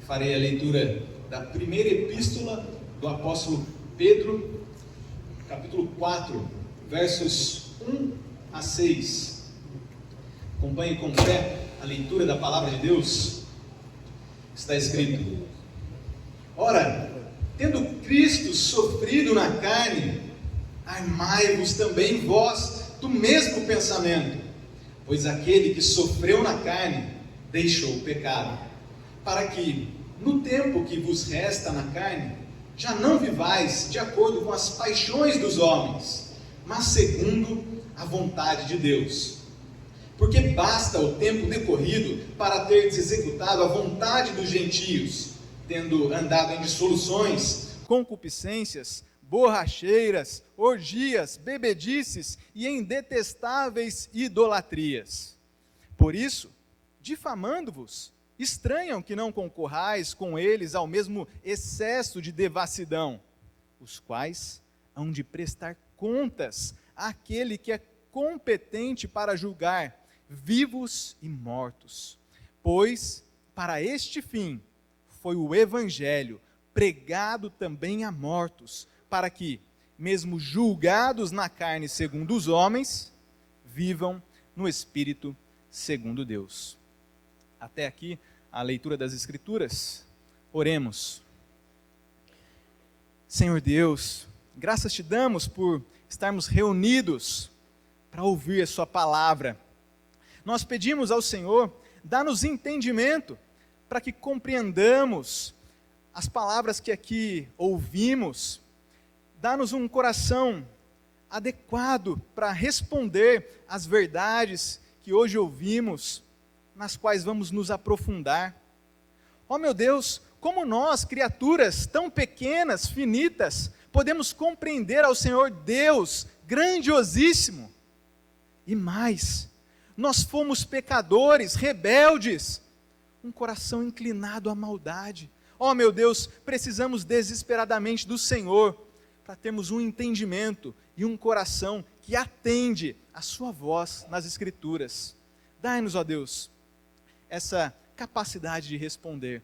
Farei a leitura da primeira epístola do apóstolo Pedro, capítulo 4, versos 1 a 6. Acompanhe com fé a leitura da palavra de Deus. Está escrito: Ora, tendo Cristo sofrido na carne, armai-vos também vós do mesmo pensamento, pois aquele que sofreu na carne deixou o pecado, para que, no tempo que vos resta na carne, já não vivais de acordo com as paixões dos homens, mas segundo a vontade de Deus. Porque basta o tempo decorrido para teres executado a vontade dos gentios, tendo andado em dissoluções, concupiscências, borracheiras, orgias, bebedices e em detestáveis idolatrias. Por isso, difamando-vos, estranham que não concorrais com eles ao mesmo excesso de devassidão, os quais hão de prestar contas àquele que é competente para julgar vivos e mortos. Pois, para este fim, foi o Evangelho pregado também a mortos, para que, mesmo julgados na carne segundo os homens, vivam no Espírito segundo Deus. Até aqui a leitura das Escrituras. Oremos. Senhor Deus, graças te damos por estarmos reunidos para ouvir a sua palavra. Nós pedimos ao Senhor, dá-nos entendimento para que compreendamos as palavras que aqui ouvimos. Dá-nos um coração adequado para responder às verdades que hoje ouvimos, nas quais vamos nos aprofundar. Ó meu Deus, como nós, criaturas tão pequenas, finitas, podemos compreender ao Senhor Deus grandiosíssimo. E mais, nós fomos pecadores, rebeldes, um coração inclinado à maldade. Ó meu Deus, precisamos desesperadamente do Senhor, para termos um entendimento e um coração que atende a sua voz nas Escrituras. Dai-nos, ó Deus, essa capacidade de responder.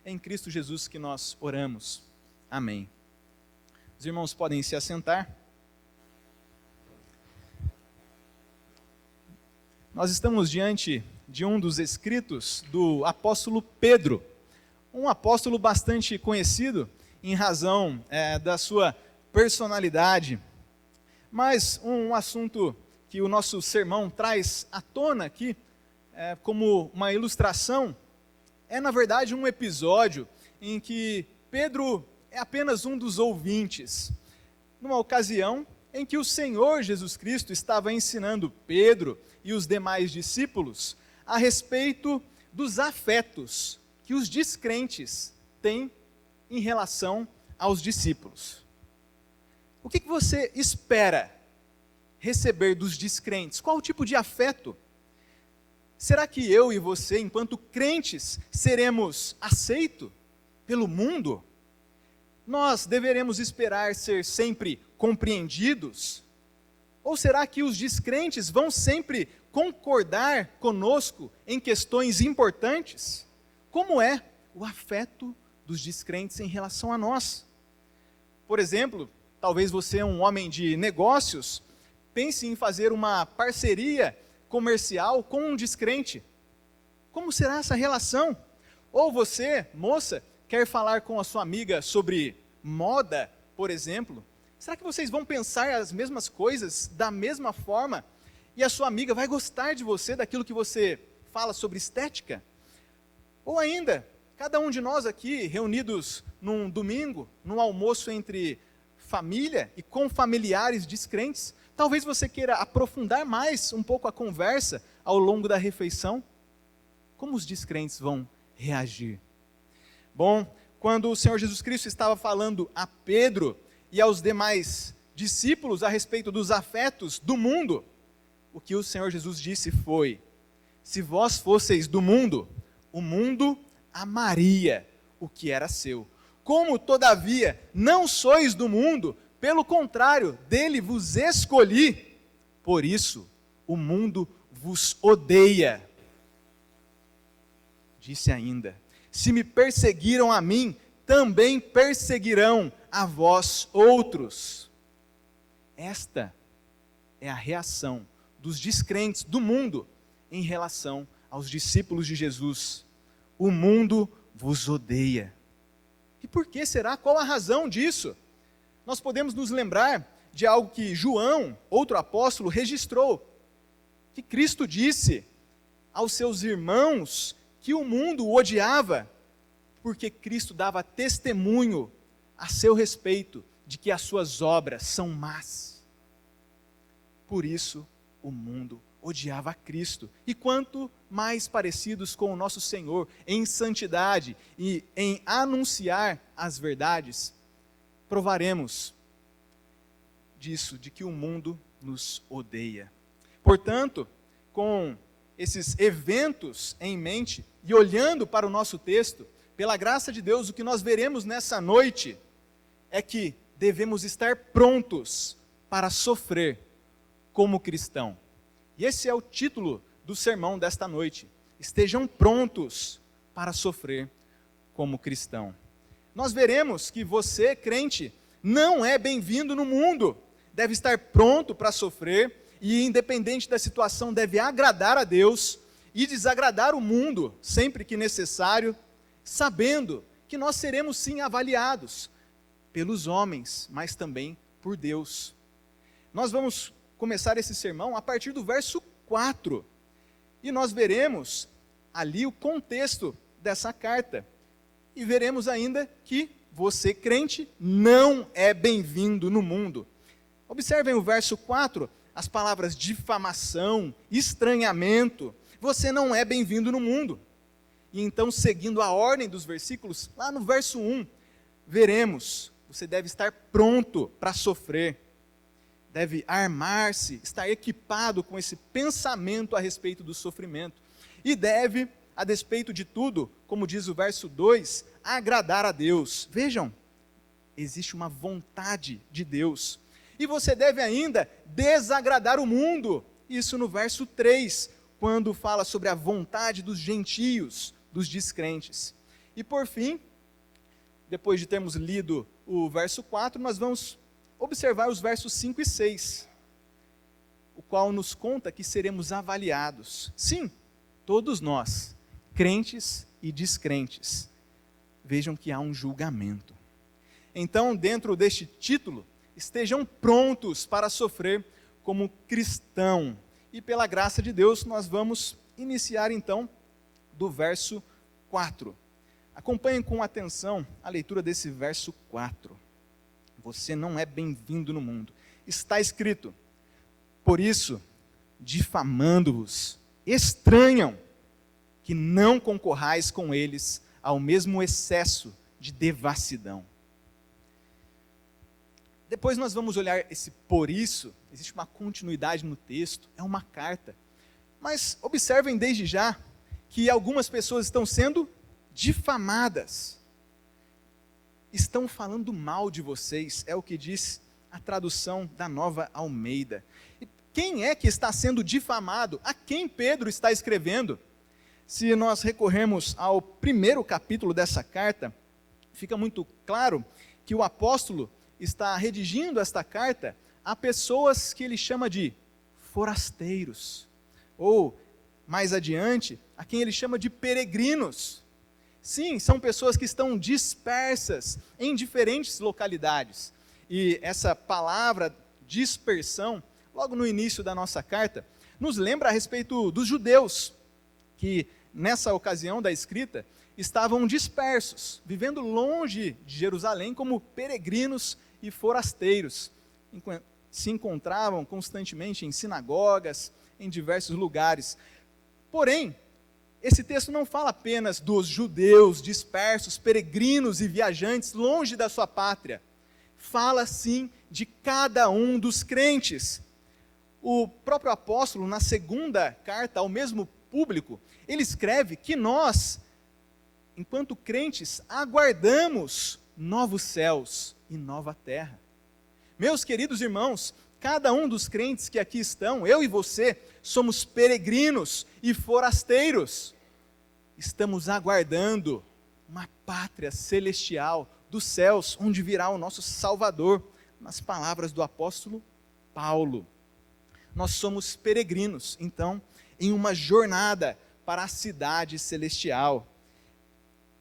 É em Cristo Jesus que nós oramos. Amém. Os irmãos podem se assentar. Nós estamos diante de um dos escritos do apóstolo Pedro, um apóstolo bastante conhecido em razão da sua personalidade. Mas um assunto que o nosso sermão traz à tona aqui, como uma ilustração, é na verdade um episódio em que Pedro é apenas um dos ouvintes. Numa ocasião em que o Senhor Jesus Cristo estava ensinando Pedro e os demais discípulos a respeito dos afetos que os descrentes têm em relação aos discípulos. O que você espera receber dos descrentes? Qual o tipo de afeto? Será que eu e você, enquanto crentes, seremos aceitos pelo mundo? Nós deveremos esperar ser sempre compreendidos? Ou será que os descrentes vão sempre concordar conosco em questões importantes? Como é o afeto dos descrentes em relação a nós? Por exemplo, talvez você é um homem de negócios, pense em fazer uma parceria comercial com um descrente. Como será essa relação? Ou você, moça, quer falar com a sua amiga sobre moda, por exemplo? Será que vocês vão pensar as mesmas coisas da mesma forma? E a sua amiga vai gostar de você, daquilo que você fala sobre estética? Ou ainda, cada um de nós aqui, reunidos num domingo, num almoço entre família e com familiares descrentes, talvez você queira aprofundar mais um pouco a conversa ao longo da refeição. Como os descrentes vão reagir? Bom, quando o Senhor Jesus Cristo estava falando a Pedro e aos demais discípulos a respeito dos afetos do mundo, o que o Senhor Jesus disse foi: se vós fosseis do mundo, o mundo amaria o que era seu. Como, todavia, não sois do mundo, pelo contrário, dele vos escolhi, por isso o mundo vos odeia. Disse ainda: Se me perseguiram a mim, também perseguirão a vós outros. Esta é a reação dos descrentes do mundo em relação aos discípulos de Jesus. O mundo vos odeia. E por que será? Qual a razão disso? Nós podemos nos lembrar de algo que João, outro apóstolo, registrou, que Cristo disse aos seus irmãos que o mundo o odiava, porque Cristo dava testemunho a seu respeito de que as suas obras são más. Por isso, o mundo odiava a Cristo. E quanto mais parecidos com o nosso Senhor em santidade e em anunciar as verdades, provaremos disso, de que o mundo nos odeia. Portanto, com esses eventos em mente e olhando para o nosso texto, pela graça de Deus, o que nós veremos nessa noite é que devemos estar prontos para sofrer como cristão. E esse é o título do sermão desta noite. Estejam prontos para sofrer como cristão. Nós veremos que você, crente, não é bem-vindo no mundo. Deve estar pronto para sofrer e, independente da situação, deve agradar a Deus e desagradar o mundo sempre que necessário, sabendo que nós seremos sim avaliados pelos homens, mas também por Deus. Nós vamos começar esse sermão a partir do verso 4, e nós veremos ali o contexto dessa carta, e veremos ainda que você, crente, não é bem-vindo no mundo. Observem o verso 4, as palavras difamação, estranhamento, você não é bem-vindo no mundo. E então, seguindo a ordem dos versículos, lá no verso 1, veremos, você deve estar pronto para sofrer, deve armar-se, estar equipado com esse pensamento a respeito do sofrimento, e deve, a despeito de tudo, como diz o verso 2, agradar a Deus. Vejam, existe uma vontade de Deus, e você deve ainda desagradar o mundo, isso no verso 3, quando fala sobre a vontade dos gentios, dos descrentes. E por fim, depois de termos lido o verso 4, nós vamos observar os versos 5 e 6, o qual nos conta que seremos avaliados. Sim, todos nós, crentes e descrentes. Vejam que há um julgamento. Então, dentro deste título, estejam prontos para sofrer como cristão. E pela graça de Deus, nós vamos iniciar então do verso 4. Acompanhem com atenção a leitura desse verso 4. Você não é bem-vindo no mundo. Está escrito: por isso, difamando-vos, estranham que não concorrais com eles ao mesmo excesso de devassidão. Depois nós vamos olhar esse por isso, existe uma continuidade no texto, é uma carta. Mas observem desde já que algumas pessoas estão sendo difamadas. Estão falando mal de vocês, é o que diz a tradução da Nova Almeida. E quem é que está sendo difamado? A quem Pedro está escrevendo? Se nós recorrermos ao primeiro capítulo dessa carta, fica muito claro que o apóstolo está redigindo esta carta a pessoas que ele chama de forasteiros, ou, mais adiante, a quem ele chama de peregrinos. Sim, são pessoas que estão dispersas em diferentes localidades. E essa palavra dispersão, logo no início da nossa carta, nos lembra a respeito dos judeus, que nessa ocasião da escrita, estavam dispersos, vivendo longe de Jerusalém como peregrinos e forasteiros. Se encontravam constantemente em sinagogas, em diversos lugares. Porém, esse texto não fala apenas dos judeus dispersos, peregrinos e viajantes longe da sua pátria. Fala sim de cada um dos crentes. O próprio apóstolo, na segunda carta ao mesmo público, ele escreve que nós, enquanto crentes, aguardamos novos céus e nova terra. Meus queridos irmãos, cada um dos crentes que aqui estão, eu e você, somos peregrinos e forasteiros. Estamos aguardando uma pátria celestial dos céus, onde virá o nosso Salvador, nas palavras do apóstolo Paulo. Nós somos peregrinos, então, em uma jornada para a cidade celestial.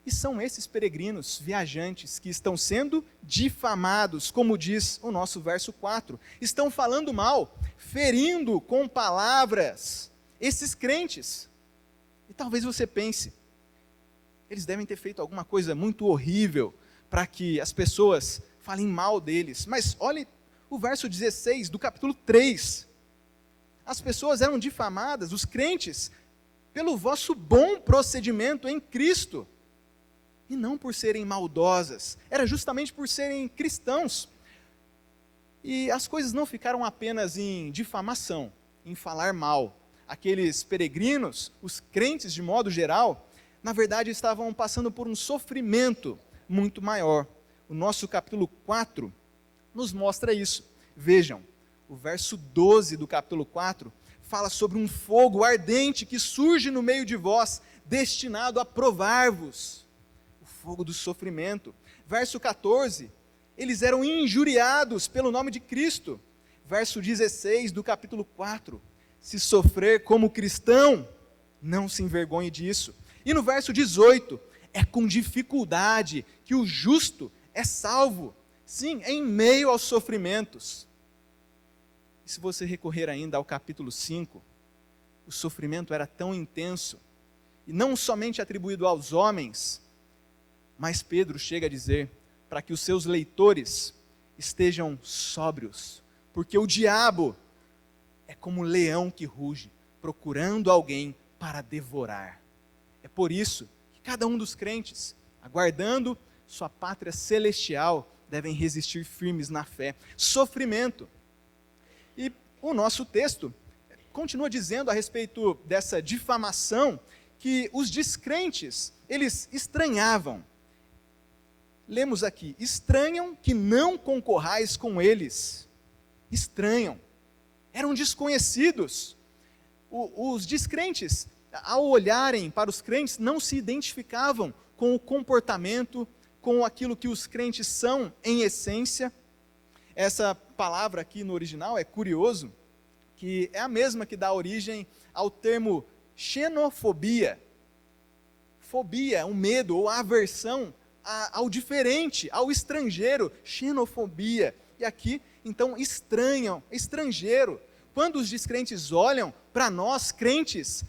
E são esses peregrinos, viajantes, que estão sendo difamados, como diz o nosso verso 4. Estão falando mal, ferindo com palavras esses crentes. E talvez você pense, eles devem ter feito alguma coisa muito horrível para que as pessoas falem mal deles. Mas olhe o verso 16 do capítulo 3. As pessoas eram difamadas, os crentes, pelo vosso bom procedimento em Cristo. E não por serem maldosas, era justamente por serem cristãos. E as coisas não ficaram apenas em difamação, em falar mal. Aqueles peregrinos, os crentes de modo geral, na verdade estavam passando por um sofrimento muito maior. O nosso capítulo 4 nos mostra isso. Vejam, o verso 12 do capítulo 4 fala sobre um fogo ardente que surge no meio de vós, destinado a provar-vos. O fogo do sofrimento. Verso 14, eles eram injuriados pelo nome de Cristo. Verso 16 do capítulo 4, se sofrer como cristão, não se envergonhe disso. E no verso 18, é com dificuldade que o justo é salvo. Sim, em meio aos sofrimentos. E se você recorrer ainda ao capítulo 5, o sofrimento era tão intenso, e não somente atribuído aos homens, mas Pedro chega a dizer, para que os seus leitores estejam sóbrios, porque o diabo é como um leão que ruge, procurando alguém para devorar. É por isso que cada um dos crentes, aguardando sua pátria celestial, devem resistir firmes na fé. Sofrimento. E o nosso texto continua dizendo a respeito dessa difamação, que os descrentes, eles estranhavam. Lemos aqui, estranham que não concorrais com eles. Estranham. Eram desconhecidos. Os descrentes, ao olharem para os crentes, não se identificavam com o comportamento, com aquilo que os crentes são em essência. Essa palavra aqui no original é curioso, que é a mesma que dá origem ao termo xenofobia. Fobia, um medo ou aversão ao diferente, ao estrangeiro, xenofobia. E aqui, então, estranham, estrangeiro. Quando os descrentes olham para nós, crentes,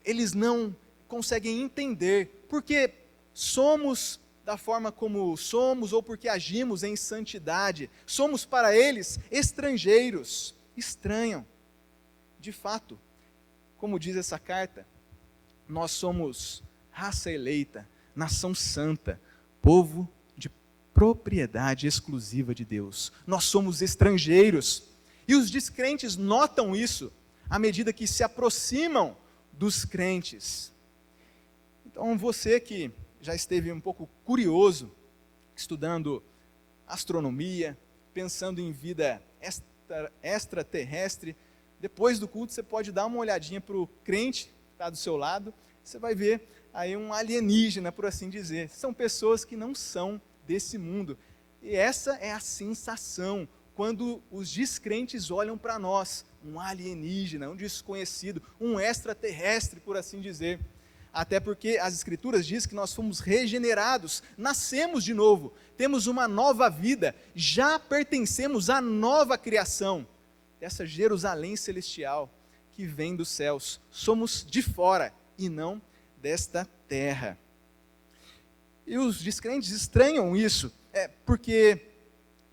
eles não conseguem entender, porque somos da forma como somos, ou porque agimos em santidade. Somos para eles estrangeiros, estranham. De fato, como diz essa carta, nós somos raça eleita, nação santa, povo de propriedade exclusiva de Deus. Nós somos estrangeiros. E os descrentes notam isso à medida que se aproximam dos crentes. Então você que já esteve um pouco curioso, estudando astronomia, pensando em vida extraterrestre, depois do culto você pode dar uma olhadinha para o crente que está do seu lado, você vai ver aí um alienígena, por assim dizer. São pessoas que não são desse mundo. E essa é a sensação quando os descrentes olham para nós, um alienígena, um desconhecido, um extraterrestre, por assim dizer. Até porque as Escrituras dizem que nós fomos regenerados, nascemos de novo, temos uma nova vida, já pertencemos à nova criação, essa Jerusalém celestial que vem dos céus. Somos de fora e não desta terra. E os descrentes estranham isso, porque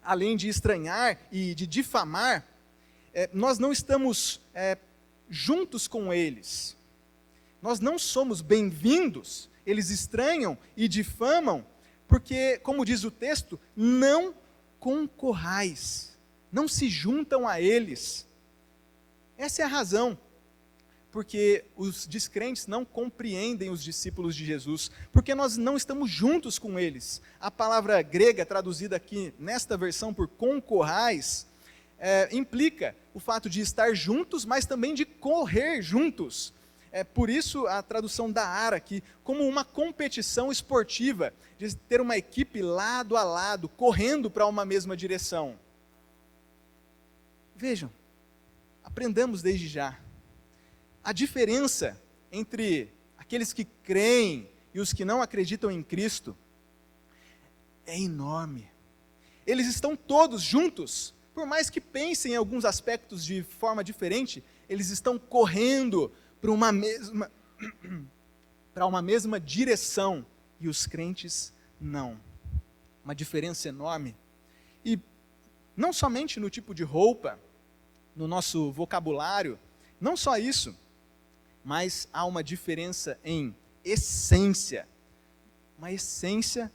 além de estranhar e de difamar, nós não estamos juntos com eles. Nós não somos bem-vindos. Eles estranham e difamam, porque, como diz o texto, não concorrais, não se juntam a eles. Essa é a razão, porque os descrentes não compreendem os discípulos de Jesus, porque nós não estamos juntos com eles. A palavra grega traduzida aqui nesta versão por concorrais, implica o fato de estar juntos, mas também de correr juntos. Por isso a tradução da ARA aqui, como uma competição esportiva, de ter uma equipe lado a lado, correndo para uma mesma direção. Vejam, aprendamos desde já. A diferença entre aqueles que creem e os que não acreditam em Cristo é enorme. Eles estão todos juntos, por mais que pensem em alguns aspectos de forma diferente, eles estão correndo para uma mesma direção, e os crentes não. Uma diferença enorme. E não somente no tipo de roupa, no nosso vocabulário, não só isso, mas há uma diferença em essência. Uma essência,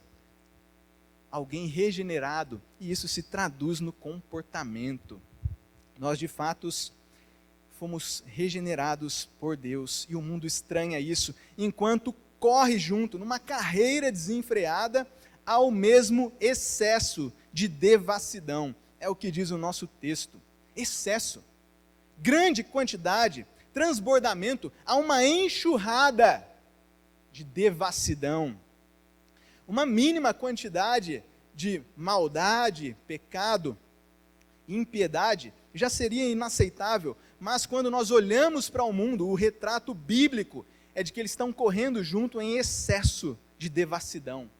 alguém regenerado, e isso se traduz no comportamento. Nós, de fato, fomos regenerados por Deus, e o mundo estranha isso, enquanto corre junto, numa carreira desenfreada, ao mesmo excesso de devassidão. É o que diz o nosso texto. Excesso, grande quantidade, transbordamento, há uma enxurrada de devassidão. Uma mínima quantidade de maldade, pecado, impiedade, já seria inaceitável, mas quando nós olhamos para o mundo, o retrato bíblico é de que eles estão correndo junto em excesso de devassidão,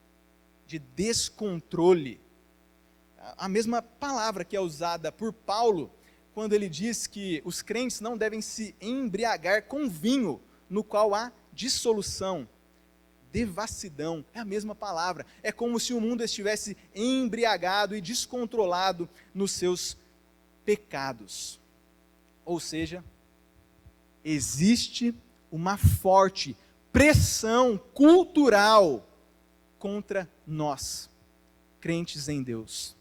de descontrole. A mesma palavra que é usada por Paulo, quando ele diz que os crentes não devem se embriagar com vinho, no qual há dissolução, devassidão, é a mesma palavra. É como se o mundo estivesse embriagado e descontrolado nos seus pecados. Ou seja, existe uma forte pressão cultural contra nós, crentes em Deus.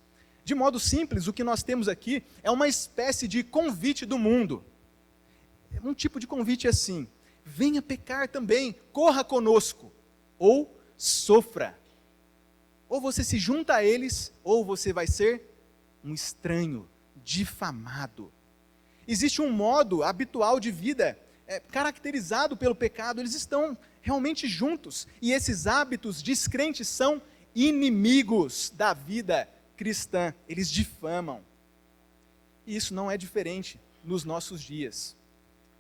De modo simples, o que nós temos aqui é uma espécie de convite do mundo. Um tipo de convite assim: venha pecar também, corra conosco, ou sofra. Ou você se junta a eles, ou você vai ser um estranho, difamado. Existe um modo habitual de vida, caracterizado pelo pecado, eles estão realmente juntos, e esses hábitos descrentes são inimigos da vida cristã, eles difamam. E isso não é diferente nos nossos dias.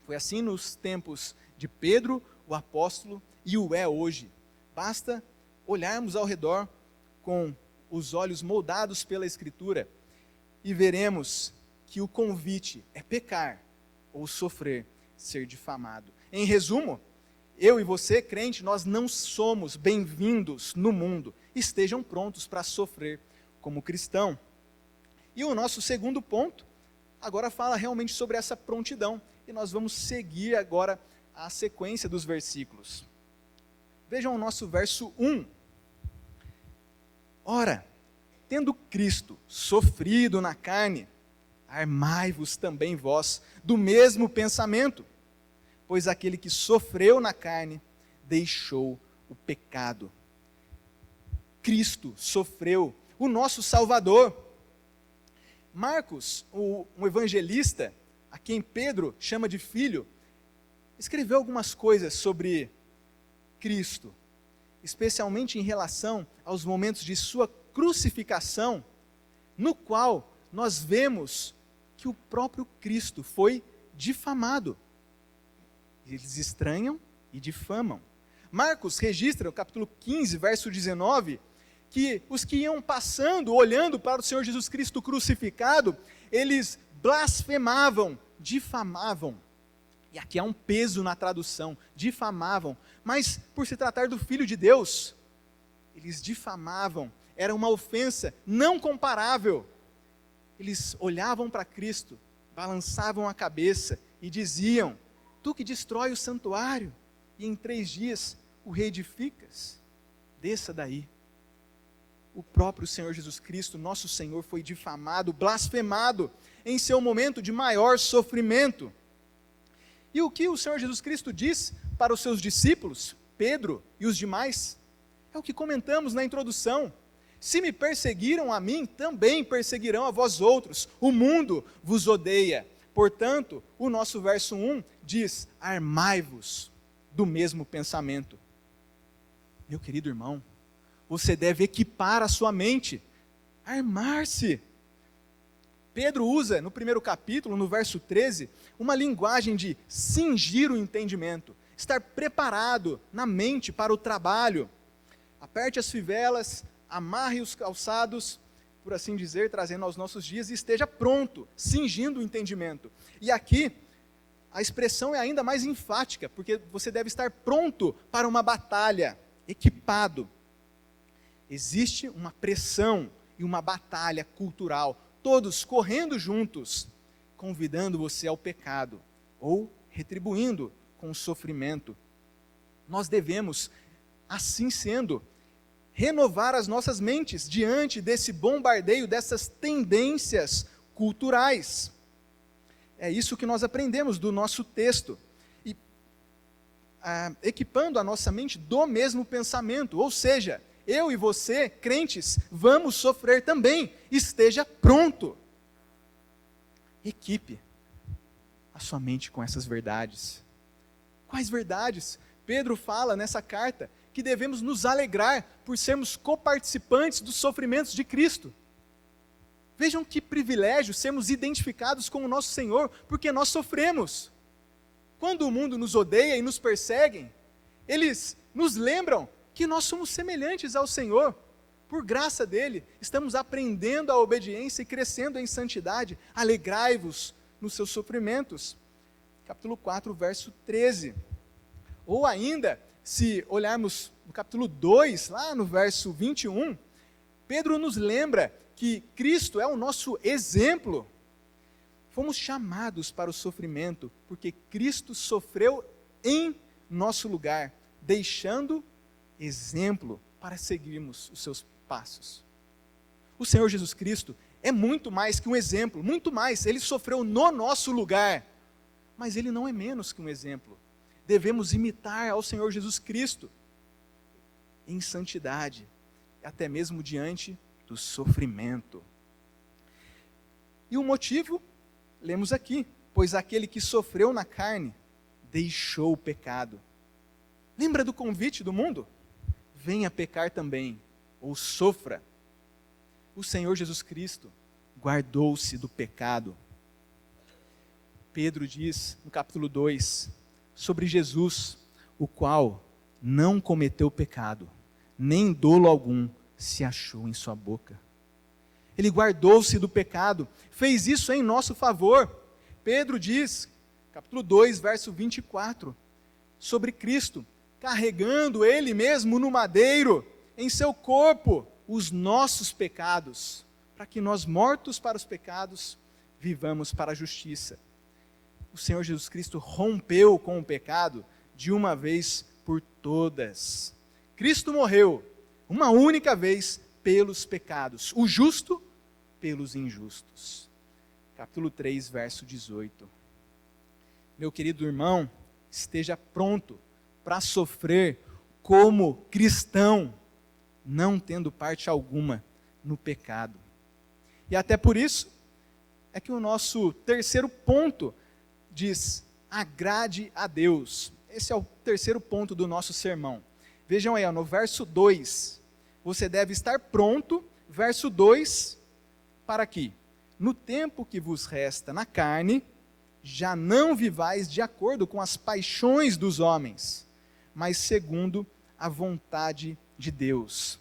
Foi assim nos tempos de Pedro, o apóstolo, e o é hoje. Basta olharmos ao redor com os olhos moldados pela Escritura e veremos que o convite é pecar ou sofrer, ser difamado. Em resumo, eu e você, crente, nós não somos bem-vindos no mundo. Estejam prontos para sofrer como cristão. E o nosso segundo ponto, agora fala realmente sobre essa prontidão. E nós vamos seguir agora a sequência dos versículos. Vejam o nosso verso 1. Ora, tendo Cristo sofrido na carne, armai-vos também vós do mesmo pensamento, pois aquele que sofreu na carne deixou o pecado. Cristo sofreu, o nosso Salvador. Marcos, um evangelista, a quem Pedro chama de filho, escreveu algumas coisas sobre Cristo, especialmente em relação aos momentos de sua crucificação, no qual nós vemos que o próprio Cristo foi difamado. Eles estranham e difamam. Marcos registra, no capítulo 15, verso 19, que os que iam passando, olhando para o Senhor Jesus Cristo crucificado, eles blasfemavam, difamavam. E aqui há um peso na tradução, difamavam. Mas por se tratar do Filho de Deus, eles difamavam. Era uma ofensa não comparável. Eles olhavam para Cristo, balançavam a cabeça e diziam: tu que destrói o santuário e em 3 dias o reedificas, desça daí. O próprio Senhor Jesus Cristo, nosso Senhor, foi difamado, blasfemado em seu momento de maior sofrimento. E o que o Senhor Jesus Cristo diz para os seus discípulos, Pedro e os demais? É o que comentamos na introdução. Se me perseguiram a mim, também perseguirão a vós outros. O mundo vos odeia, Portanto, o nosso verso 1 diz: armai-vos do mesmo pensamento. Meu querido irmão, você deve equipar a sua mente, armar-se. Pedro usa, no primeiro capítulo, no verso 13, uma linguagem de cingir o entendimento, estar preparado na mente para o trabalho. Aperte as fivelas, amarre os calçados, por assim dizer, trazendo aos nossos dias, e esteja pronto, cingindo o entendimento. E aqui, a expressão é ainda mais enfática, porque você deve estar pronto para uma batalha, equipado. Existe uma pressão e uma batalha cultural, todos correndo juntos, convidando você ao pecado, ou retribuindo com o sofrimento. Nós devemos, assim sendo, renovar as nossas mentes diante desse bombardeio, dessas tendências culturais. É isso que nós aprendemos do nosso texto. E equipando a nossa mente do mesmo pensamento, ou seja, eu e você, crentes, vamos sofrer também. Esteja pronto. Equipe a sua mente com essas verdades. Quais verdades? Pedro fala nessa carta que devemos nos alegrar por sermos coparticipantes dos sofrimentos de Cristo. Vejam que privilégio sermos identificados com o nosso Senhor, porque nós sofremos. Quando o mundo nos odeia e nos persegue, eles nos lembram que nós somos semelhantes ao Senhor. Por graça dele, estamos aprendendo a obediência e crescendo em santidade. Alegrai-vos nos seus sofrimentos. Capítulo 4, verso 13. Ou ainda, se olharmos no capítulo 2, lá no verso 21, Pedro nos lembra que Cristo é o nosso exemplo. Fomos chamados para o sofrimento, porque Cristo sofreu em nosso lugar, deixando exemplo para seguirmos os seus passos. O Senhor Jesus Cristo é muito mais que um exemplo, muito mais, ele sofreu no nosso lugar, mas ele não é menos que um exemplo. Devemos imitar ao Senhor Jesus Cristo em santidade, até mesmo diante do sofrimento. E o motivo, lemos aqui, pois aquele que sofreu na carne, deixou o pecado. Lembra do convite do mundo? Venha pecar também, ou sofra. O Senhor Jesus Cristo guardou-se do pecado. Pedro diz, no capítulo 2, sobre Jesus, o qual não cometeu pecado, nem dolo algum se achou em sua boca. Ele guardou-se do pecado, fez isso em nosso favor. Pedro diz, capítulo 2, verso 24, sobre Cristo, carregando Ele mesmo no madeiro, em seu corpo, os nossos pecados, para que nós, mortos para os pecados, vivamos para a justiça. O Senhor Jesus Cristo rompeu com o pecado de uma vez por todas. Cristo morreu uma única vez pelos pecados, o justo pelos injustos. Capítulo 3, verso 18. Meu querido irmão, esteja pronto para sofrer como cristão, não tendo parte alguma no pecado. E até por isso, é que o nosso terceiro ponto diz, agrade a Deus. Esse é o terceiro ponto do nosso sermão. Vejam aí, no verso 2, você deve estar pronto, verso 2, para que, no tempo que vos resta na carne, já não vivais de acordo com as paixões dos homens, mas segundo a vontade de Deus.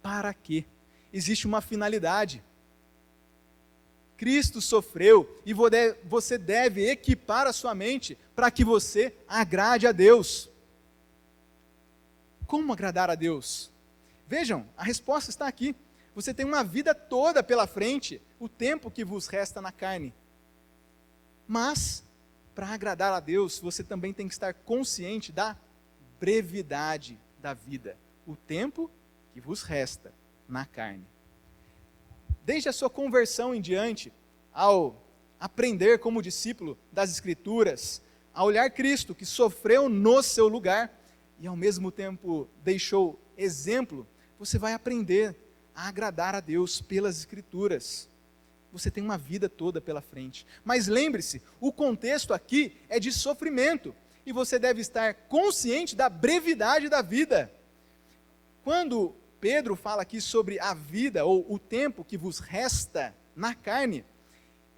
Para quê? Existe uma finalidade. Cristo sofreu e você deve equipar a sua mente para que você agrade a Deus. Como agradar a Deus? Vejam, a resposta está aqui. Você tem uma vida toda pela frente, o tempo que vos resta na carne. Mas, para agradar a Deus, você também tem que estar consciente da brevidade da vida, o tempo que vos resta na carne. Desde a sua conversão em diante, ao aprender como discípulo das Escrituras, a olhar Cristo, que sofreu no seu lugar, e ao mesmo tempo deixou exemplo, você vai aprender a agradar a Deus pelas Escrituras. você tem uma vida toda pela frente. Mas lembre-se, o contexto aqui é de sofrimento, e você deve estar consciente da brevidade da vida. Quando Pedro fala aqui sobre a vida, ou o tempo que vos resta na carne,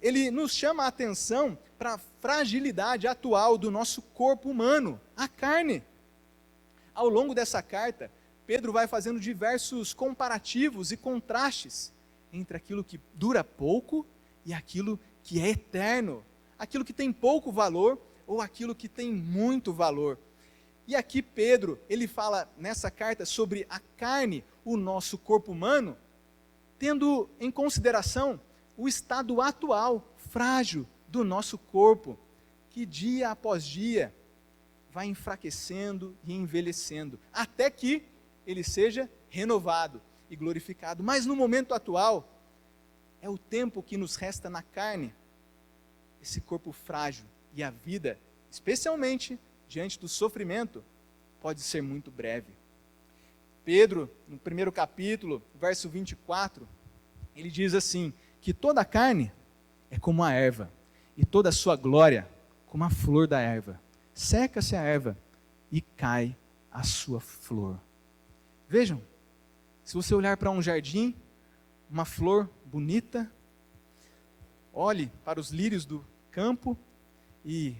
ele nos chama a atenção para a fragilidade atual do nosso corpo humano, a carne. Ao longo dessa carta, Pedro vai fazendo diversos comparativos e contrastes entre aquilo que dura pouco e aquilo que é eterno, aquilo que tem pouco valor ou aquilo que tem muito valor. E aqui Pedro, ele fala nessa carta sobre a carne, o nosso corpo humano, tendo em consideração o estado atual, frágil do nosso corpo, que dia após dia vai enfraquecendo e envelhecendo, até que ele seja renovado e glorificado. Mas no momento atual, é o tempo que nos resta na carne, esse corpo frágil, e a vida, especialmente diante do sofrimento, pode ser muito breve. Pedro, no primeiro capítulo, verso 24, ele diz assim, que toda a carne é como a erva, e toda a sua glória como a flor da erva. Seca-se a erva e cai a sua flor. Vejam, se você olhar para um jardim, uma flor bonita, olhe para os lírios do campo e,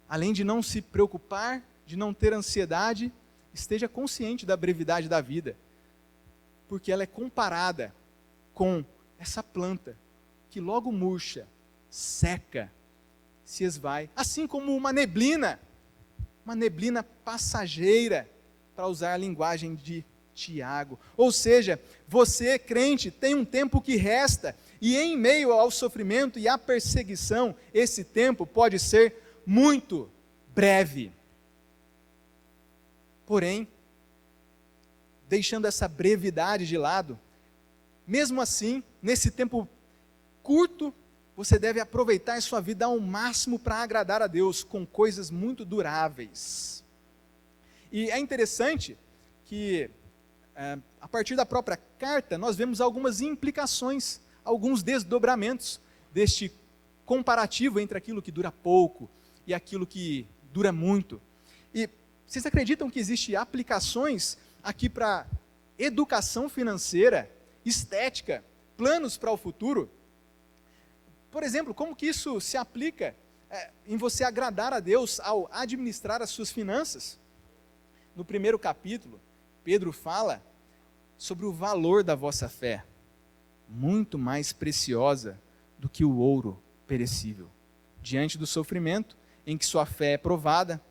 além de não se preocupar, de não ter ansiedade, esteja consciente da brevidade da vida, porque ela é comparada com essa planta que logo murcha, seca, se esvai, assim como uma neblina passageira, para usar a linguagem de Tiago. Ou seja, você, crente, tem um tempo que resta, e em meio ao sofrimento e à perseguição, esse tempo pode ser muito breve. Porém, deixando essa brevidade de lado, mesmo assim, nesse tempo curto, você deve aproveitar a sua vida ao máximo para agradar a Deus com coisas muito duráveis. E é interessante que, a partir da própria carta, nós vemos algumas implicações, alguns desdobramentos deste comparativo entre aquilo que dura pouco e aquilo que dura muito. E vocês acreditam que existem aplicações aqui para educação financeira, estética, planos para o futuro? Por exemplo, como que isso se aplica em você agradar a Deus ao administrar as suas finanças? No primeiro capítulo, Pedro fala sobre o valor da vossa fé, muito mais preciosa do que o ouro perecível. Diante do sofrimento em que sua fé é provada,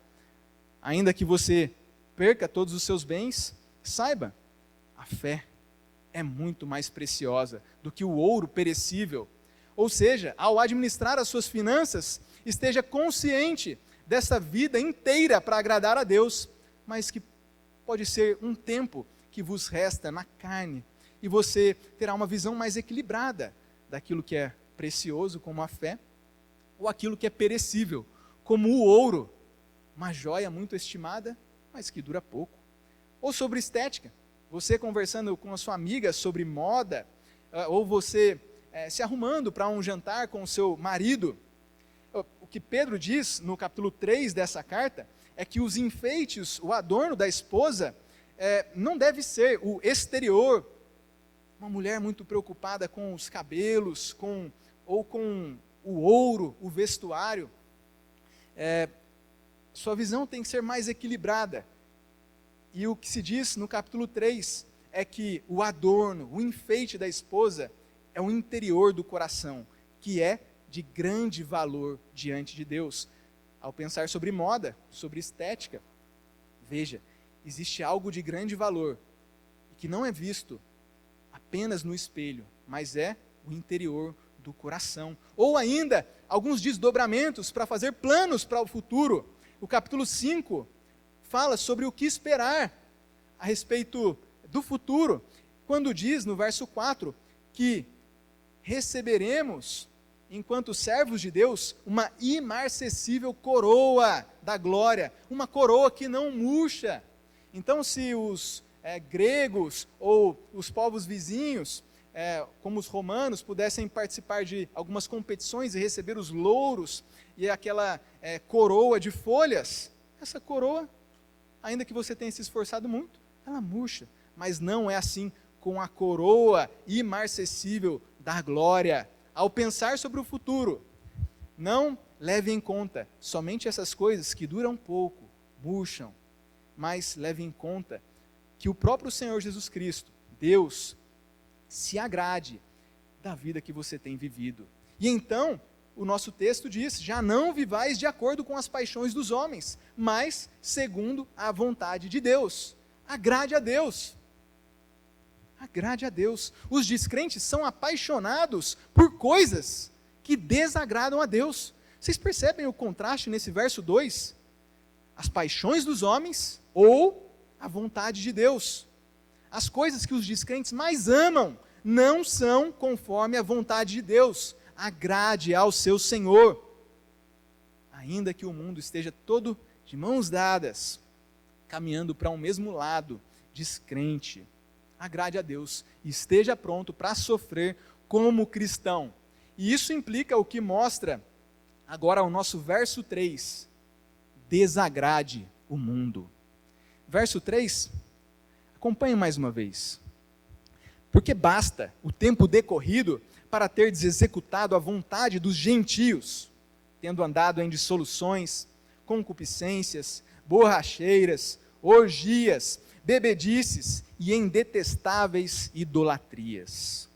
ainda que você perca todos os seus bens, saiba, a fé é muito mais preciosa do que o ouro perecível. Ou seja, ao administrar as suas finanças, esteja consciente dessa vida inteira para agradar a Deus, mas que pode ser um tempo que vos resta na carne, e você terá uma visão mais equilibrada daquilo que é precioso, como a fé, ou aquilo que é perecível, como o ouro, uma joia muito estimada, mas que dura pouco. Ou sobre estética, você conversando com a sua amiga sobre moda, ou você se arrumando para um jantar com o seu marido. O que Pedro diz no capítulo 3 dessa carta é que os enfeites, o adorno da esposa, não deve ser o exterior, uma mulher muito preocupada com os cabelos, ou com o ouro, o vestuário. Sua visão tem que ser mais equilibrada. E o que se diz no capítulo 3 é que o adorno, o enfeite da esposa é o interior do coração, que é de grande valor diante de Deus. Ao pensar sobre moda, sobre estética, veja, existe algo de grande valor, que não é visto apenas no espelho, mas é o interior do coração. Ou ainda, alguns desdobramentos para fazer planos para o futuro. O capítulo 5 fala sobre o que esperar a respeito do futuro, quando diz no verso 4 que receberemos, enquanto servos de Deus, uma imarcessível coroa da glória, uma coroa que não murcha. Então, se os gregos ou os povos vizinhos como os romanos, pudessem participar de algumas competições e receber os louros e aquela coroa de folhas. Essa coroa, ainda que você tenha se esforçado muito, ela murcha. Mas não é assim com a coroa imarcessível da glória. Ao pensar sobre o futuro, não leve em conta somente essas coisas que duram pouco, murcham, mas leve em conta que o próprio Senhor Jesus Cristo, Deus, se agrade da vida que você tem vivido. E então, o nosso texto diz: já não vivais de acordo com as paixões dos homens, mas segundo a vontade de Deus. Agrade a Deus. Agrade a Deus. Os descrentes são apaixonados por coisas que desagradam a Deus. Vocês percebem o contraste nesse verso 2? As paixões dos homens ou a vontade de Deus. As coisas que os descrentes mais amam não são conforme a vontade de Deus. Agrade ao seu Senhor. Ainda que o mundo esteja todo de mãos dadas, caminhando para um mesmo lado, descrente, agrade a Deus e esteja pronto para sofrer como cristão. E isso implica o que mostra agora o nosso verso 3, desagrade o mundo. Verso 3, acompanhe mais uma vez. Porque basta o tempo decorrido para terdes executado a vontade dos gentios, tendo andado em dissoluções, concupiscências, borracheiras, orgias, bebedices e em detestáveis idolatrias.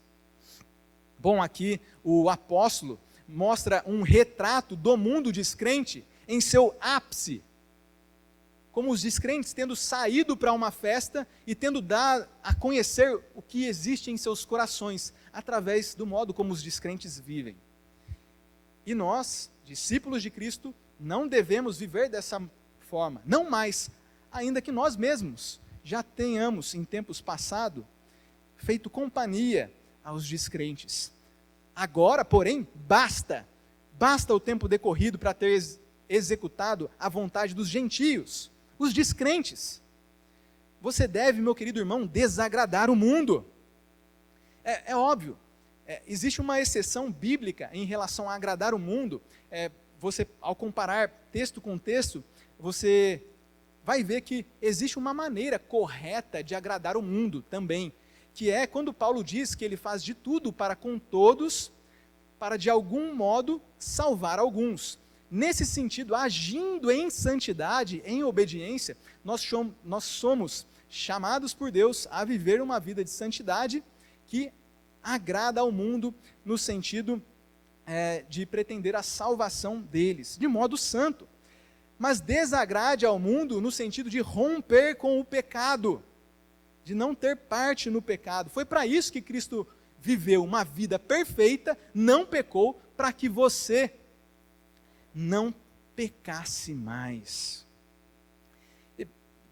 Bom, aqui o apóstolo mostra um retrato do mundo descrente em seu ápice, como os descrentes tendo saído para uma festa e tendo dado a conhecer o que existe em seus corações, através do modo como os descrentes vivem. E nós, discípulos de Cristo, não devemos viver dessa forma, não mais, ainda que nós mesmos já tenhamos, em tempos passados, feito companhia aos descrentes. Agora, porém, basta o tempo decorrido para ter executado a vontade dos gentios, os descrentes. Você deve, meu querido irmão, desagradar o mundo. É óbvio, existe uma exceção bíblica em relação a agradar o mundo. Você, ao comparar texto com texto, você vai ver que existe uma maneira correta de agradar o mundo também, que é quando Paulo diz que ele faz de tudo para com todos, para de algum modo salvar alguns. Nesse sentido, agindo em santidade, em obediência, nós somos chamados por Deus a viver uma vida de santidade que agrada ao mundo, no sentido de pretender a salvação deles, de modo santo. Mas desagrade ao mundo no sentido de romper com o pecado, de não ter parte no pecado. Foi para isso que Cristo viveu uma vida perfeita, não pecou, para que você não pecasse mais.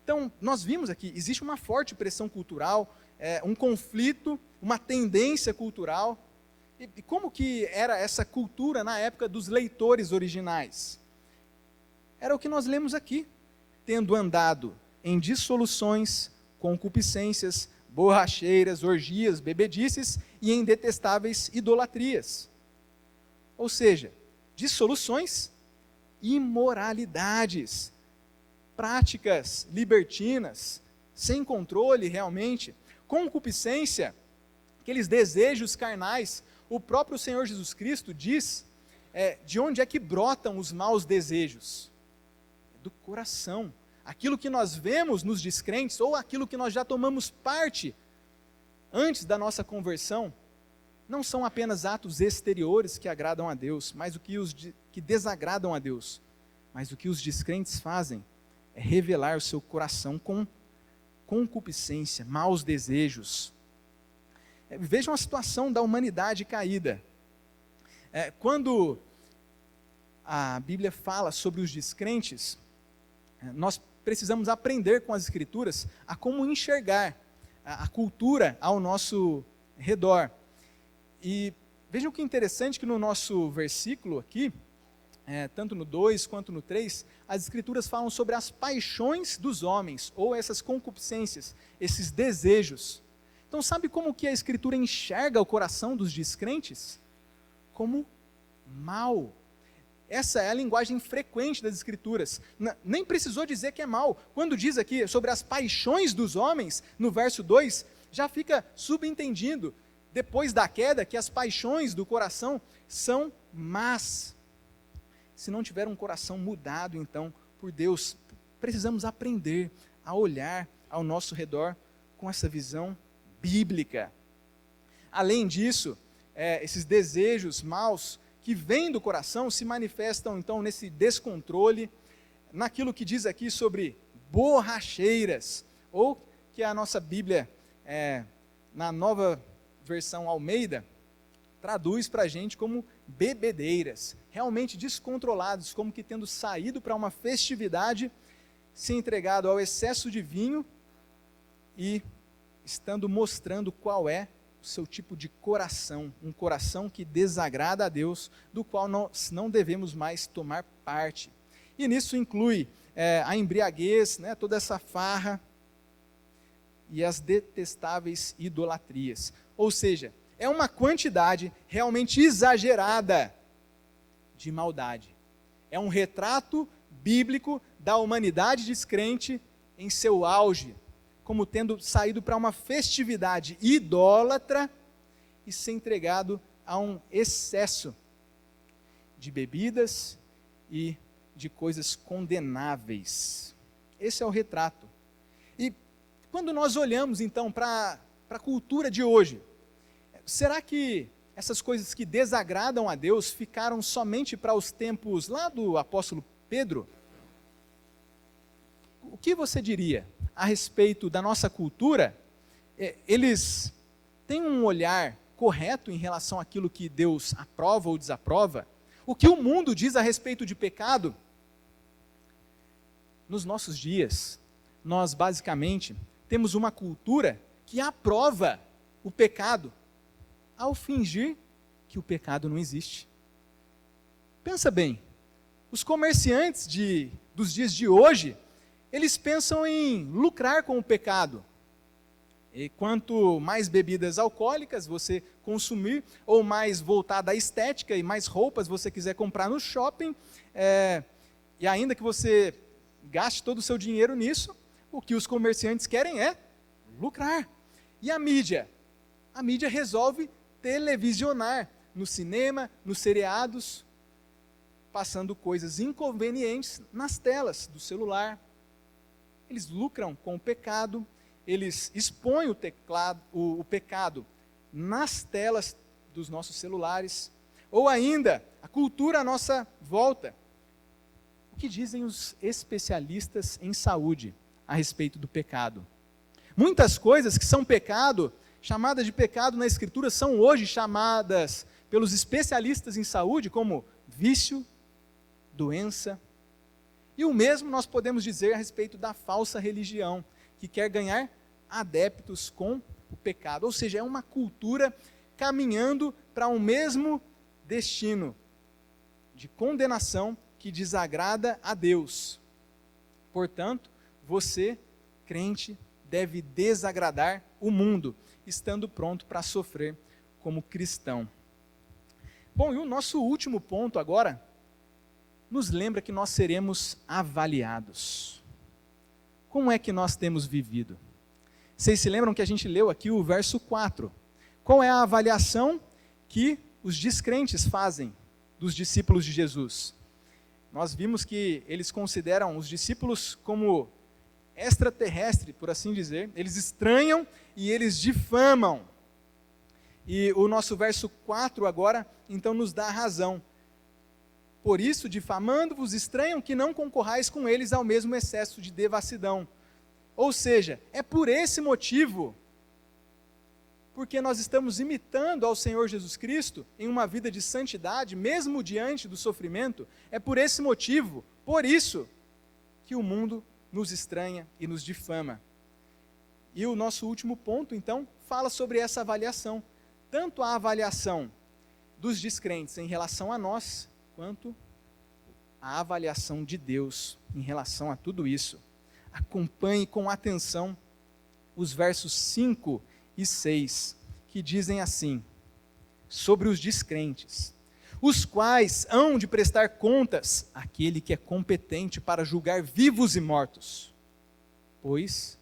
Então, nós vimos aqui, existe uma forte pressão cultural, um conflito, uma tendência cultural. E como que era essa cultura na época dos leitores originais? Era o que nós lemos aqui, tendo andado em dissoluções, concupiscências, borracheiras, orgias, bebedices e em detestáveis idolatrias. Ou seja, dissoluções, imoralidades, práticas libertinas, sem controle realmente, concupiscência, aqueles desejos carnais. O próprio Senhor Jesus Cristo diz de onde é que brotam os maus desejos? Do coração. Aquilo que nós vemos nos descrentes, ou aquilo que nós já tomamos parte antes da nossa conversão, não são apenas atos exteriores que agradam a Deus, mas o que desagradam a Deus. Mas o que os descrentes fazem é revelar o seu coração com concupiscência, maus desejos. Vejam a situação da humanidade caída. Quando a Bíblia fala sobre os descrentes, nós precisamos aprender com as Escrituras a como enxergar a cultura ao nosso redor. E vejam que interessante que no nosso versículo aqui, tanto no 2 quanto no 3, as Escrituras falam sobre as paixões dos homens, ou essas concupiscências, esses desejos. Então sabe como que a Escritura enxerga o coração dos descrentes? Como mal. Essa é a linguagem frequente das Escrituras. Nem precisou dizer que é mal. Quando diz aqui sobre as paixões dos homens, no verso 2, já fica subentendido, depois da queda, que as paixões do coração são más. Se não tiver um coração mudado, então, por Deus, precisamos aprender a olhar ao nosso redor com essa visão bíblica. Além disso, esses desejos maus que vêm do coração se manifestam então nesse descontrole, naquilo que diz aqui sobre borracheiras, ou que a nossa Bíblia, na nova versão Almeida, traduz para a gente como bebedeiras, realmente descontrolados, como que tendo saído para uma festividade, se entregado ao excesso de vinho e estando mostrando qual é o seu tipo de coração, um coração que desagrada a Deus, do qual nós não devemos mais tomar parte. E nisso inclui a embriaguez, toda essa farra e as detestáveis idolatrias. Ou seja, é uma quantidade realmente exagerada de maldade. É um retrato bíblico da humanidade descrente em seu auge, como tendo saído para uma festividade idólatra e se entregado a um excesso de bebidas e de coisas condenáveis. Esse é o retrato. E quando nós olhamos então para a cultura de hoje, será que essas coisas que desagradam a Deus ficaram somente para os tempos lá do apóstolo Pedro? O que você diria a respeito da nossa cultura? Eles têm um olhar correto em relação àquilo que Deus aprova ou desaprova? O que o mundo diz a respeito de pecado? Nos nossos dias, nós basicamente temos uma cultura que aprova o pecado, ao fingir que o pecado não existe. Pensa bem, os comerciantes dos dias de hoje, eles pensam em lucrar com o pecado. E quanto mais bebidas alcoólicas você consumir, ou mais voltada à estética e mais roupas você quiser comprar no shopping, e ainda que você gaste todo o seu dinheiro nisso, o que os comerciantes querem é lucrar. E a mídia? A mídia resolve televisionar no cinema, nos seriados, passando coisas inconvenientes nas telas do celular. Eles lucram com o pecado, eles expõem o pecado nas telas dos nossos celulares, ou ainda a cultura à nossa volta. O que dizem os especialistas em saúde a respeito do pecado? Muitas coisas que são pecado, chamadas de pecado na Escritura, são hoje chamadas pelos especialistas em saúde como vício, doença. E o mesmo nós podemos dizer a respeito da falsa religião, que quer ganhar adeptos com o pecado. Ou seja, é uma cultura caminhando para um mesmo destino de condenação que desagrada a Deus. Portanto, você, crente, deve desagradar o mundo, estando pronto para sofrer como cristão. Bom, e o nosso último ponto agora nos lembra que nós seremos avaliados. Como é que nós temos vivido? Vocês se lembram que a gente leu aqui o verso 4. Qual é a avaliação que os descrentes fazem dos discípulos de Jesus? Nós vimos que eles consideram os discípulos como extraterrestre, por assim dizer. Eles estranham e eles difamam. E o nosso verso 4 agora, então, nos dá a razão. Por isso, difamando-vos, estranham que não concorrais com eles ao mesmo excesso de devassidão. Ou seja, é por esse motivo, porque nós estamos imitando ao Senhor Jesus Cristo em uma vida de santidade, mesmo diante do sofrimento, é por esse motivo, por isso, que o mundo nos estranha e nos difama. E o nosso último ponto, então, fala sobre essa avaliação. Tanto a avaliação dos descrentes em relação a nós, quanto a avaliação de Deus em relação a tudo isso. Acompanhe com atenção os versos 5 e 6, que dizem assim, sobre os descrentes, os quais hão de prestar contas àquele que é competente para julgar vivos e mortos. Pois,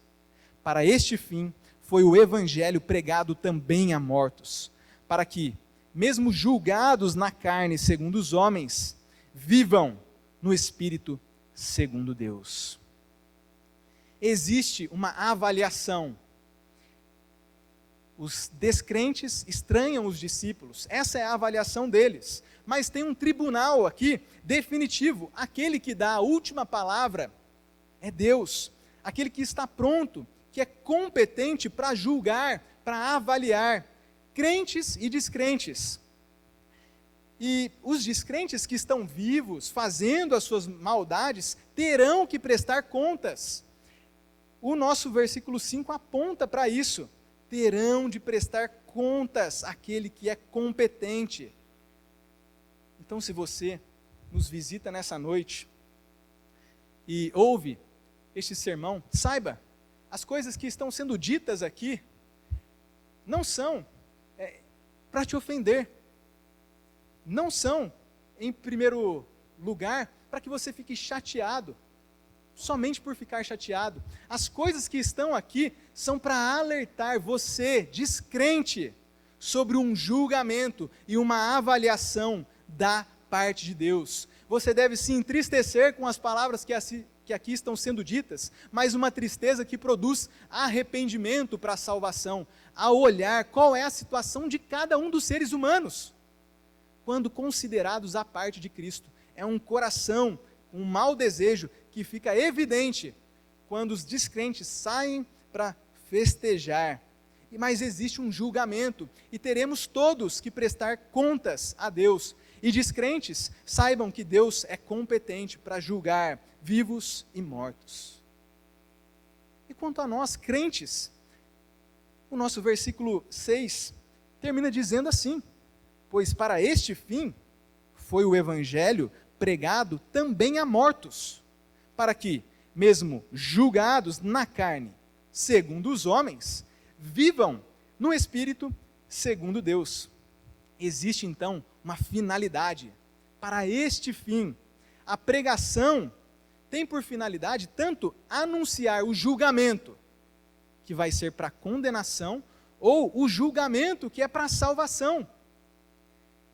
para este fim, foi o evangelho pregado também a mortos, para que, mesmo julgados na carne segundo os homens, vivam no espírito segundo Deus. Existe uma avaliação. Os descrentes estranham os discípulos, essa é a avaliação deles. Mas tem um tribunal aqui, definitivo, aquele que dá a última palavra é Deus, aquele que está pronto, que é competente para julgar, para avaliar crentes e descrentes. E os descrentes que estão vivos, fazendo as suas maldades, terão que prestar contas. O nosso versículo 5 aponta para isso. Terão de prestar contas àquele que é competente. Então, se você nos visita nessa noite e ouve este sermão, saiba, as coisas que estão sendo ditas aqui não são para te ofender. Não são, em primeiro lugar, para que você fique chateado, somente por ficar chateado. As coisas que estão aqui são para alertar você, descrente, sobre um julgamento e uma avaliação da parte de Deus. Você deve se entristecer com as palavras que aqui estão sendo ditas, mas uma tristeza que produz arrependimento para a salvação, ao olhar qual é a situação de cada um dos seres humanos, quando considerados à parte de Cristo. É um coração, um mau desejo que fica evidente quando os descrentes saem para festejar. Mas existe um julgamento e teremos todos que prestar contas a Deus. E descrentes, saibam que Deus é competente para julgar vivos e mortos. E quanto a nós, crentes, o nosso versículo 6 termina dizendo assim: pois para este fim foi o evangelho pregado também a mortos, para que, mesmo julgados na carne, segundo os homens, vivam no espírito segundo Deus. Existe então uma finalidade para este fim. A pregação tem por finalidade tanto anunciar o julgamento, que vai ser para condenação, ou o julgamento que é para salvação.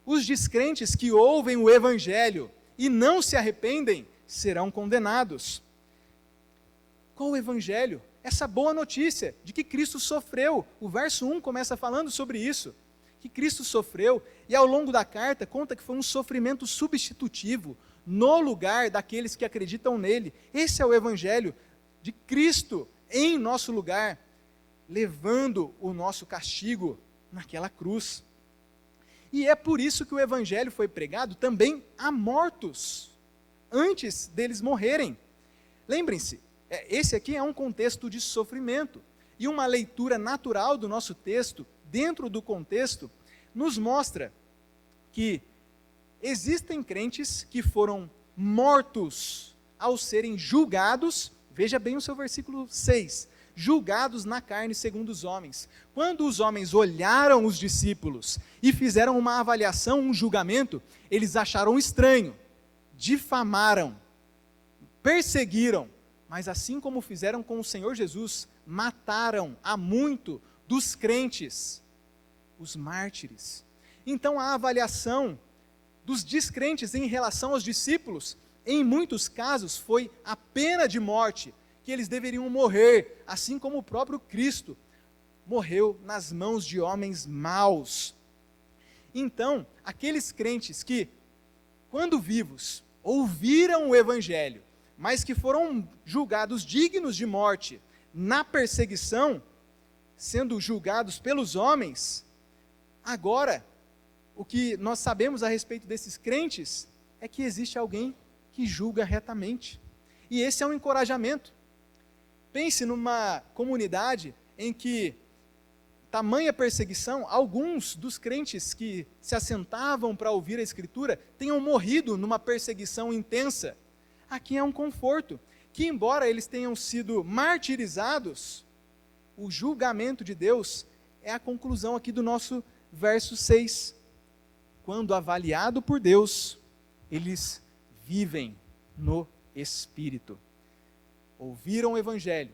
Os descrentes que ouvem o evangelho e não se arrependem serão condenados. Qual o evangelho? Essa boa notícia de que Cristo sofreu. O verso 1 começa falando sobre isso, que Cristo sofreu, e ao longo da carta conta que foi um sofrimento substitutivo, no lugar daqueles que acreditam nele. Esse é o evangelho de Cristo em nosso lugar, levando o nosso castigo naquela cruz. E é por isso que o evangelho foi pregado também a mortos, antes deles morrerem. Lembrem-se, esse aqui é um contexto de sofrimento, e uma leitura natural do nosso texto, dentro do contexto, nos mostra que existem crentes que foram mortos ao serem julgados, veja bem o seu versículo 6, julgados na carne segundo os homens. Quando os homens olharam os discípulos e fizeram uma avaliação, um julgamento, eles acharam estranho, difamaram, perseguiram, mas assim como fizeram com o Senhor Jesus, mataram a muito dos crentes, os mártires. Então a avaliação dos descrentes em relação aos discípulos, em muitos casos, foi a pena de morte, que eles deveriam morrer, assim como o próprio Cristo morreu nas mãos de homens maus. Então, aqueles crentes que, quando vivos, ouviram o evangelho, mas que foram julgados dignos de morte na perseguição, sendo julgados pelos homens, agora, o que nós sabemos a respeito desses crentes é que existe alguém que julga retamente. E esse é um encorajamento. Pense numa comunidade em que, tamanha perseguição, alguns dos crentes que se assentavam para ouvir a Escritura tenham morrido numa perseguição intensa. Aqui é um conforto, que embora eles tenham sido martirizados, o julgamento de Deus é a conclusão aqui do nosso verso 6. Quando avaliado por Deus, eles vivem no Espírito. Ouviram o Evangelho,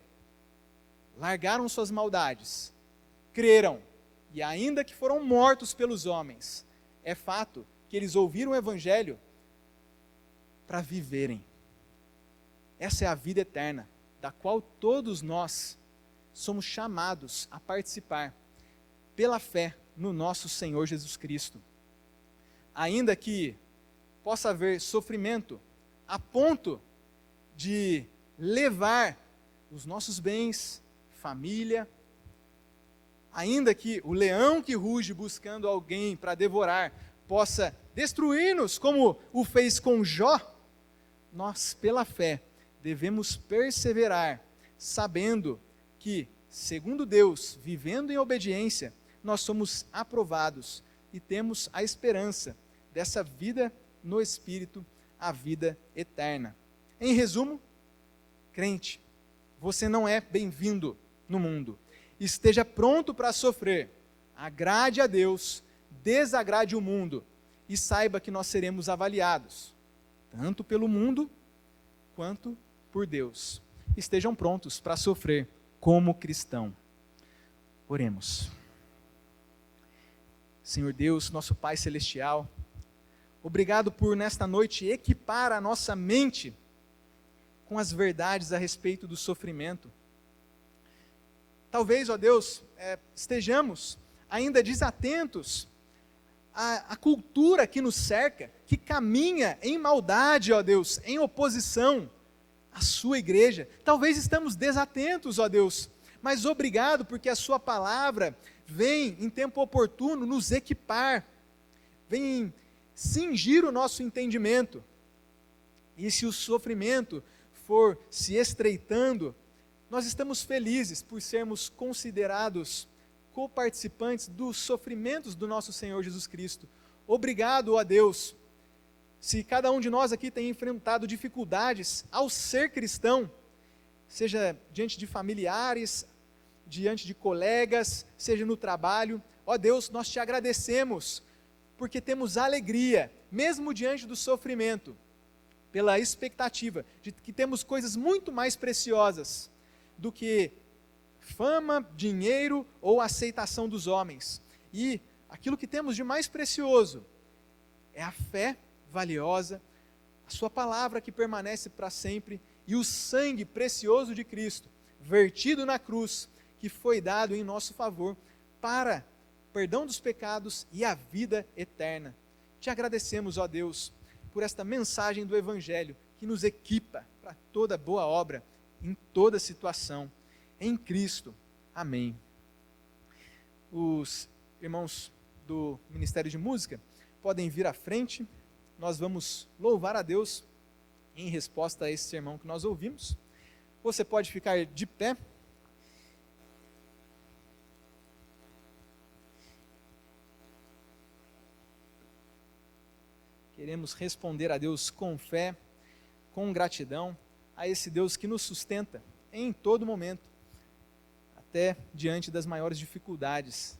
largaram suas maldades, creram, e ainda que foram mortos pelos homens, é fato que eles ouviram o Evangelho para viverem. Essa é a vida eterna, da qual todos nós somos chamados a participar, pela fé no nosso Senhor Jesus Cristo. Ainda que possa haver sofrimento, a ponto de levar os nossos bens, família, ainda que o leão que ruge buscando alguém para devorar possa destruir-nos, como o fez com Jó, nós, pela fé, devemos perseverar, sabendo que, segundo Deus, vivendo em obediência, nós somos aprovados e temos a esperança dessa vida no Espírito, a vida eterna. Em resumo, crente, você não é bem-vindo no mundo. Esteja pronto para sofrer. Agrade a Deus, desagrade o mundo e saiba que nós seremos avaliados, tanto pelo mundo quanto por Deus. Estejam prontos para sofrer como cristão. Oremos. Senhor Deus, nosso Pai Celestial, obrigado por nesta noite equipar a nossa mente com as verdades a respeito do sofrimento. Talvez, ó Deus, estejamos ainda desatentos à cultura que nos cerca, que caminha em maldade, ó Deus, em oposição à sua igreja. Talvez estamos desatentos, ó Deus, mas obrigado porque a sua palavra vem em tempo oportuno nos equipar, vem cingir o nosso entendimento. E se o sofrimento for se estreitando, nós estamos felizes por sermos considerados coparticipantes dos sofrimentos do nosso Senhor Jesus Cristo. Obrigado, ó Deus. Se cada um de nós aqui tem enfrentado dificuldades ao ser cristão, seja diante de familiares, diante de colegas, seja no trabalho, ó Deus, nós te agradecemos, porque temos alegria, mesmo diante do sofrimento, pela expectativa de que temos coisas muito mais preciosas do que fama, dinheiro ou aceitação dos homens. E aquilo que temos de mais precioso é a fé valiosa, a sua palavra que permanece para sempre e o sangue precioso de Cristo, vertido na cruz, que foi dado em nosso favor para perdão dos pecados e a vida eterna. Te agradecemos, ó Deus, por esta mensagem do Evangelho que nos equipa para toda boa obra, em toda situação, em Cristo. Amém. Os irmãos do Ministério de Música podem vir à frente, nós vamos louvar a Deus em resposta a esse sermão que nós ouvimos. Você pode ficar de pé. Queremos responder a Deus com fé, com gratidão, a esse Deus que nos sustenta em todo momento, até diante das maiores dificuldades